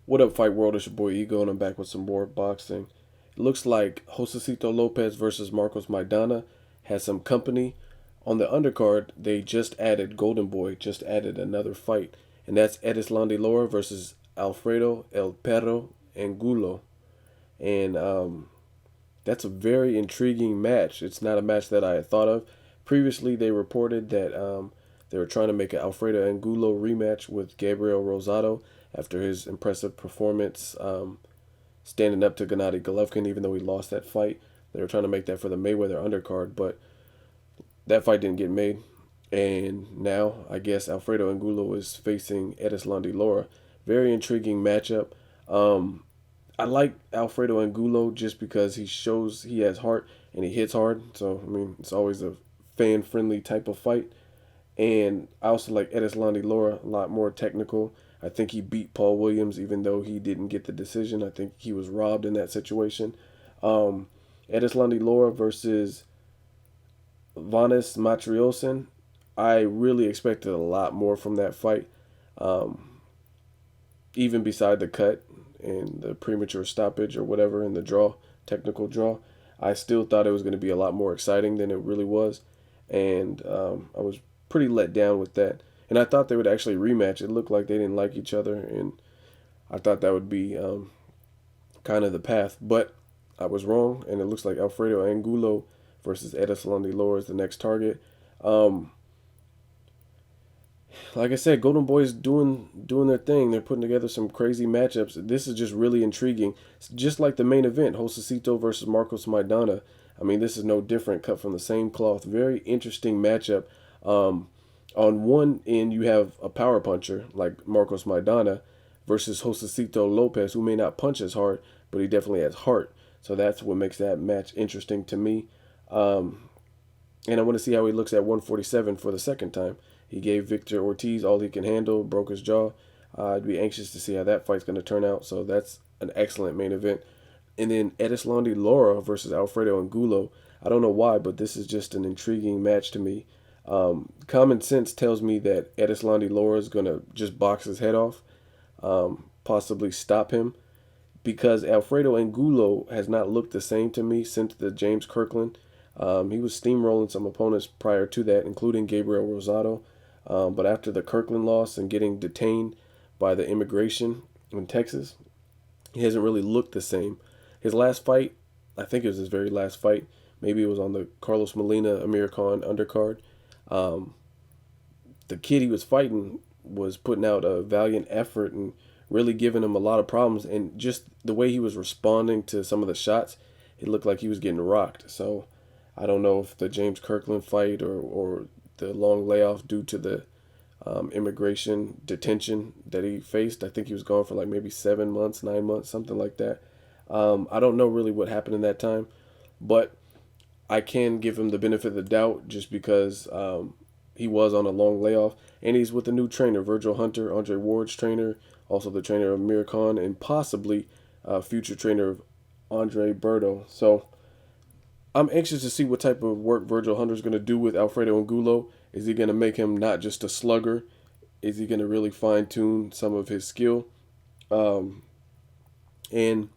What up, Fight World? It's your boy Ego, and I'm back with some more boxing. It looks like Josesito Lopez versus Maidana has some company. On the undercard, they just added Golden Boy, just added another fight, and that's Erislandy Lara versus Alfredo El Perro Angulo. And that's a very intriguing match. It's not a match that I had thought of. Previously, they reported that they were trying to make an Alfredo Angulo rematch with Gabriel Rosado after his impressive performance standing up to Gennady Golovkin, even though he lost that fight. They were trying to make that for the Mayweather undercard, but that fight didn't get made. And now, I guess Alfredo Angulo is facing Erislandy Lara. Very intriguing matchup. Um, I like Alfredo Angulo just because he shows he has heart and he hits hard. So, I mean, it's always a fan friendly type of fight. And I also like Erislandy Lara, a lot more technical. I think he beat Paul Williams, even though he didn't get the decision. I think he was robbed in that situation. Um, Erislandy Lara versus Vanes Matriosen. I really expected a lot more from that fight, um, even beside the cut and the premature stoppage or whatever in the draw, technical draw. I still thought it was going to be a lot more exciting than it really was, and I was pretty let down with that. And I thought they would actually rematch. It looked like they didn't like each other, and I thought that would be kind of the path. But I was wrong, and it looks like Alfredo Angulo versus Erislandy Lara is the next target. Um, like I said, Golden Boys doing their thing. They're putting together some crazy matchups. This is just really intriguing. It's just like the main event, Josesito versus Maidana. I mean, this is no different, cut from the same cloth. Very interesting matchup. Um, on one end, you have a power puncher like Maidana versus Josesito Lopez, who may not punch as hard, but he definitely has heart. So that's what makes that match interesting to me. Um, and I want to see how he looks at 147 for the second time. He gave Victor Ortiz all he can handle, broke his jaw. I'd be anxious to see how that fight's going to turn out. So that's an excellent main event. And then Erislandy Lara versus Alfredo Angulo. I don't know why, but this is just an intriguing match to me. Common sense tells me that Erislandy Lara is going to just box his head off, possibly stop him, because Alfredo Angulo has not looked the same to me since the James Kirkland. He was steamrolling some opponents prior to that, including Gabriel Rosado. But after the Kirkland loss and getting detained by the immigration in Texas, he hasn't really looked the same. His last fight, I think it was his very last fight. Maybe it was on the Carlos Molina Amir Khan undercard. Um, the kid he was fighting was putting out a valiant effort and really giving him a lot of problems. And just the way he was responding to some of the shots, it looked like he was getting rocked. So I don't know if the James Kirkland fight or the long layoff due to the immigration detention that he faced. I think he was gone for like maybe 7 months, 9 months, something like that. I don't know really what happened in that time, but I can give him the benefit of the doubt just because he was on a long layoff, and he's with a new trainer, Virgil Hunter, Andre Ward's trainer, also the trainer of Amir Khan, and possibly future trainer of Andre Berto. So I'm anxious to see what type of work Virgil Hunter is going to do with Alfredo Angulo. Is he going to make him not just a slugger? Is he going to really fine tune some of his skill? Um, and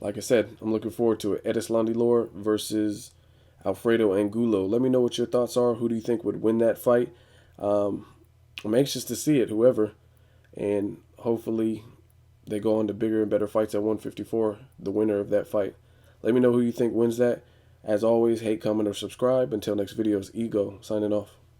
like I said, I'm looking forward to it. Erislandy Lara versus Alfredo Angulo. Let me know what your thoughts are. Who do you think would win that fight? Um, I'm anxious to see it, whoever. And hopefully they go on to bigger and better fights at 154, the winner of that fight. Let me know who you think wins that. As always, hate, comment, or subscribe. Until next video, it's Ego signing off.